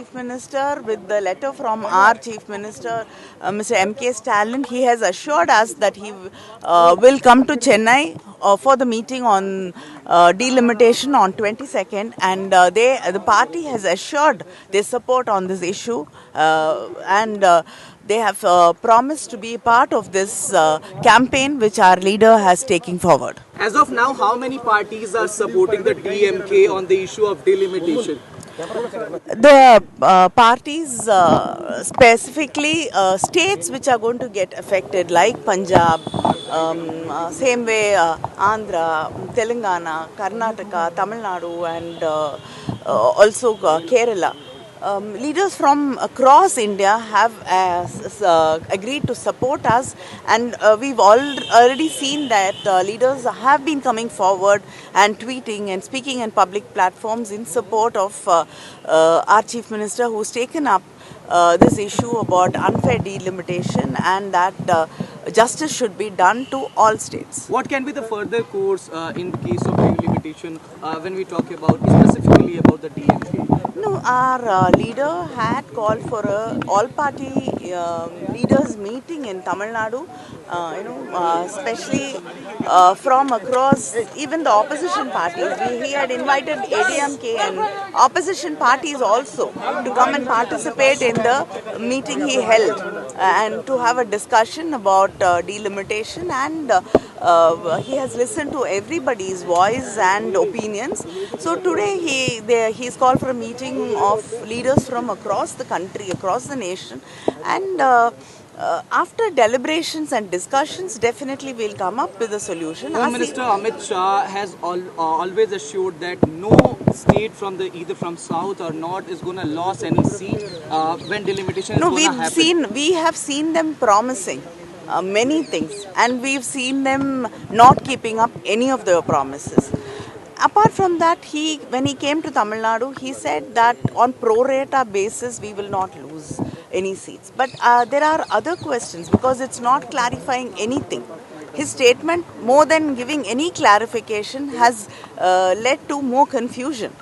Chief Minister with the letter from our Chief Minister, Mr. M.K. Stalin. He has assured us that he will come to Chennai for the meeting on delimitation on 22nd, and the party has assured their support on this issue, and they have promised to be part of this campaign which our leader has taken forward. As of now, how many parties are supporting the DMK on the issue of delimitation? The parties, specifically states which are going to get affected, like Punjab, same way Andhra, Telangana, Karnataka, Tamil Nadu, and also Kerala. Leaders from across India have agreed to support us, and we've already seen that leaders have been coming forward and tweeting and speaking in public platforms in support of our Chief Minister, who's taken up this issue about unfair delimitation, and that justice should be done to all states. What can be the further course in the case of delimitation when we talk about specifically about the DMK? No, our leader had called for a all-party leaders meeting in Tamil Nadu, especially from across even the opposition parties. He had invited ADMK and opposition parties also to come and participate in the meeting he held and to have a discussion about delimitation, and he has listened to everybody's voice and opinions. So today he's called for a meeting of leaders from across the country, across the nation, and after deliberations and discussions, definitely we'll come up with a solution. Home Minister Amit Shah has always assured that no state from either from south or north is going to lose any seat when delimitation is going to happen. We have seen them promising many things, and we've seen them not keeping up any of their promises. Apart from that, when he came to Tamil Nadu, he said that on pro rata basis we will not lose any seats. But there are other questions, because it's not clarifying anything. His statement, more than giving any clarification, has led to more confusion.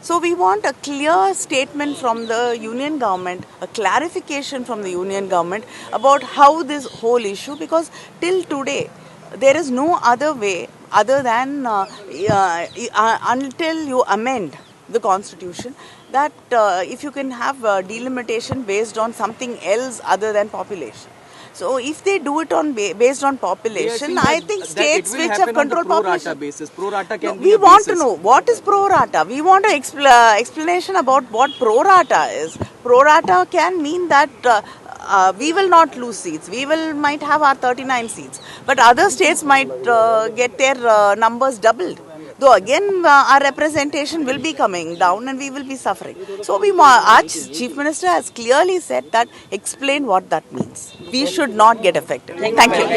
So we want a clear statement from the union government, a clarification from the union government about how this whole issue, because till today there is no other way other than until you amend the constitution, that if you can have delimitation based on something else other than population. So if they do it based on population, I think states which have controlled population. Pro rata can be we want to know what is pro rata. We want an explanation about what pro rata is. Pro rata can mean that we will not lose seats. We might have our 39 seats, but other states might get their numbers doubled. Though again our representation will be coming down and we will be suffering. So our Chief Minister has clearly said that explain what that means. We should not get affected. Thank you.